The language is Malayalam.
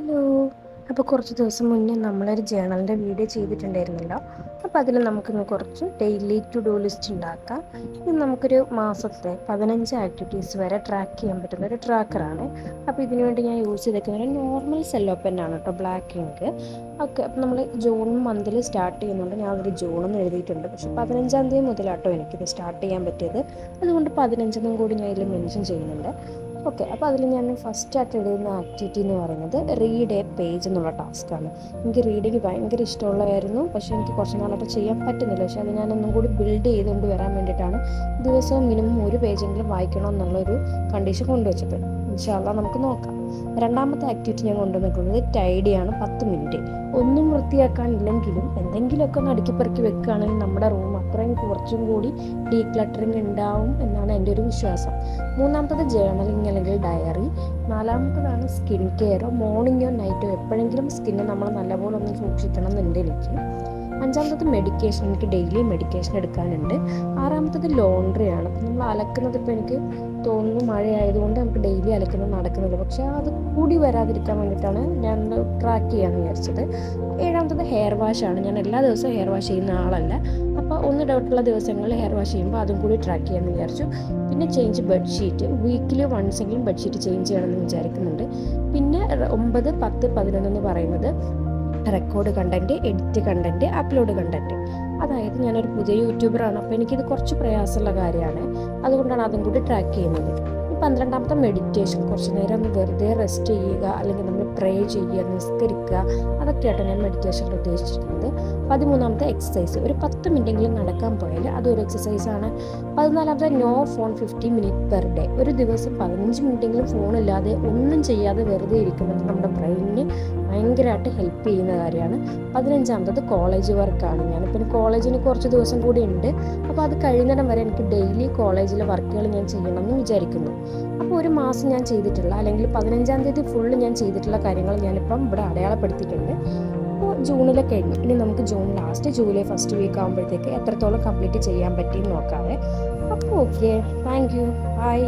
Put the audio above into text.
ഹലോ. അപ്പോൾ കുറച്ച് ദിവസം മുന്നേ നമ്മളൊരു ജേണലിൻ്റെ വീഡിയോ ചെയ്തിട്ടുണ്ടായിരുന്നല്ലോ. അപ്പോൾ അതിൽ നമുക്കിന്ന് കുറച്ച് ഡെയിലി ടു ഡു ലിസ്റ്റ് ഉണ്ടാക്കാം. ഇത് നമുക്കൊരു മാസത്തെ 15 ആക്ടിവിറ്റീസ് വരെ ട്രാക്ക് ചെയ്യാൻ പറ്റുന്ന ഒരു ട്രാക്കറാണ്. അപ്പോൾ ഇതിനു വേണ്ടി ഞാൻ യൂസ് ചെയ്തേക്കുന്ന ഒരു നോർമൽ സെല്ലോ പെന്നാണ് കേട്ടോ, ബ്ലാക്ക് ഇങ്ക്. ഓക്കെ, അപ്പോൾ നമ്മൾ ജൂൺ മന്തിൽ സ്റ്റാർട്ട് ചെയ്യുന്നുണ്ട്. ഞാൻ ഒരു ജൂണെന്ന് എഴുതിയിട്ടുണ്ട്, പക്ഷേ 15-ാം തീയതി മുതലാട്ടോ എനിക്കിത് സ്റ്റാർട്ട് ചെയ്യാൻ പറ്റിയത്. അതുകൊണ്ട് 15 കൂടി ഞാൻ ഇതിൽ മെൻഷൻ ചെയ്യുന്നുണ്ട്. ഓക്കെ, അപ്പോൾ അതിൽ ഞാൻ ഫസ്റ്റ് ആയിട്ട് എഴുതുന്ന ആക്ടിവിറ്റി എന്ന് പറയുന്നത് റീഡ് എ പേജ് എന്നുള്ള ടാസ്ക്കാണ്. എനിക്ക് റീഡിങ് ഭയങ്കര ഇഷ്ടമുള്ളതായിരുന്നു, പക്ഷേ എനിക്ക് കുറച്ച് നാളായിട്ട് ചെയ്യാൻ പറ്റുന്നില്ല. പക്ഷേ അത് ഞാനൊന്നും കൂടി ബിൽഡ് ചെയ്തുകൊണ്ട് വരാൻ വേണ്ടിയിട്ടാണ് ദിവസവും മിനിമം ഒരു പേജെങ്കിലും വായിക്കണം എന്നുള്ളൊരു കണ്ടീഷൻ കൊണ്ടുവച്ചത്. ഇൻഷാ അല്ലാഹ് നമുക്ക് നോക്കാം. രണ്ടാമത്തെ ആക്ടിവിറ്റി ഞാൻ കൊണ്ടുവന്നിരിക്കുന്നത് ടൈഡിയാണ്. 10 മിനിറ്റ്. ഒന്നും വൃത്തിയാക്കാനില്ലെങ്കിലും എന്തെങ്കിലുമൊക്കെ ഒന്ന് അടുക്കിപ്പെറുക്കി വെക്കുകയാണെങ്കിൽ നമ്മുടെ റൂം അത്രയും കുറച്ചും കൂടി ഡീക്ലട്ടറിങ് ഉണ്ടാവും എന്നാണ് എൻ്റെ ഒരു വിശ്വാസം. മൂന്നാമത്തത് ജേർണലിങ് അല്ലെങ്കിൽ ഡയറി. നാലാമത്തതാണ് സ്കിൻ കെയറോ മോർണിംഗോ നൈറ്റോ എപ്പോഴെങ്കിലും സ്കിന്ന് നമ്മൾ നല്ലപോലെ ഒന്ന് സൂക്ഷിക്കണം എന്നുണ്ട് എനിക്ക്. അഞ്ചാമത്തത് മെഡിക്കേഷൻ. എനിക്ക് ഡെയിലി മെഡിക്കേഷൻ എടുക്കാനുണ്ട്. ആറാമത്തത് ലോണ്ട്രിയാണ്. അപ്പം നമ്മൾ അലക്കുന്നത് ഇപ്പോൾ എനിക്ക് തോന്നുന്നു മഴയായതുകൊണ്ട് നമുക്ക് ഡെയിലി അലക്കുന്നത് നടക്കുന്നില്ല, പക്ഷേ അത് കൂടി വരാതിരിക്കാൻ വേണ്ടിയിട്ടാണ് ഞാൻ ട്രാക്ക് ചെയ്യാമെന്ന് വിചാരിച്ചത്. ഏഴാമത്തത് ഹെയർ വാഷാണ്. ഞാൻ എല്ലാ ദിവസവും ഹെയർ വാഷ് ചെയ്യുന്ന ആളല്ല, അപ്പോൾ ഒന്ന് ഡൗട്ടുള്ള ദിവസങ്ങളിൽ ഹെയർ വാഷ് ചെയ്യുമ്പോൾ അതും കൂടി ട്രാക്ക് ചെയ്യാമെന്ന് വിചാരിച്ചു. പിന്നെ ചേഞ്ച് ബെഡ്ഷീറ്റ്. വീക്കിലി വൺസെങ്കിലും ബെഡ്ഷീറ്റ് ചേഞ്ച് ചെയ്യണമെന്ന് വിചാരിക്കുന്നുണ്ട്. പിന്നെ 9, 10, 11 എന്ന് പറയുന്നത് record content, edit content, upload content. അതായത് ഞാനൊരു പുതിയ യൂട്യൂബറാണ്, അപ്പോൾ എനിക്കിത് കുറച്ച് പ്രയാസമുള്ള കാര്യമാണ്. അതുകൊണ്ടാണ് അതും കൂടി ട്രാക്ക് ചെയ്യുന്നത്. 12ാമത്തെ മെഡിറ്റേഷൻ. കുറച്ച് നേരം ഒന്ന് വെറുതെ റെസ്റ്റ് ചെയ്യുക, അല്ലെങ്കിൽ നമ്മൾ പ്രേ ചെയ്യുക, നിസ്കരിക്കുക, അതൊക്കെയാട്ടോ ഞാൻ മെഡിറ്റേഷനിൽ ഉദ്ദേശിച്ചിരിക്കുന്നത്. 13ാമത്തെ എക്സസൈസ്. ഒരു 10 മിനിറ്റെങ്കിലും നടക്കാൻ പോയാൽ അതൊരു എക്സസൈസാണ്. 14ാമത്തെ no phone 50 minute per day. ഒരു ദിവസം 15 മിനിറ്റെങ്കിലും ഫോണില്ലാതെ ഒന്നും ചെയ്യാതെ വെറുതെ ഇരിക്കുന്നത് നമ്മുടെ ബ്രെയിനിന് ഭയങ്കരമായിട്ട് ഹെൽപ്പ് ചെയ്യുന്ന കാര്യമാണ്. 15ാമത്തത് കോളേജ് വർക്കാണ്. ഞാനിപ്പോൾ കോളേജിന് കുറച്ച് ദിവസം കൂടി ഉണ്ട്, അപ്പോൾ അത് കഴിയുന്നിടം വരെ എനിക്ക് ഡെയിലി കോളേജിലെ വർക്കുകൾ ഞാൻ ചെയ്യണമെന്ന് വിചാരിക്കുന്നു. അപ്പോൾ ഒരു മാസം ഞാൻ ചെയ്തിട്ടുള്ള, അല്ലെങ്കിൽ 15-ാം തീയതി ഫുള്ള് ഞാൻ ചെയ്തിട്ടുള്ള കാര്യങ്ങൾ ഞാനിപ്പം ഇവിടെ അടയാളപ്പെടുത്തിയിട്ടുണ്ട്. അപ്പോൾ ജൂണിലെ കഴിഞ്ഞു. ഇനി നമുക്ക് June last, July first week ആകുമ്പോഴത്തേക്ക് എത്രത്തോളം കംപ്ലീറ്റ് ചെയ്യാൻ പറ്റിയെന്ന് നോക്കാവേ. അപ്പോൾ ഓക്കെ, താങ്ക് യു, ബൈ.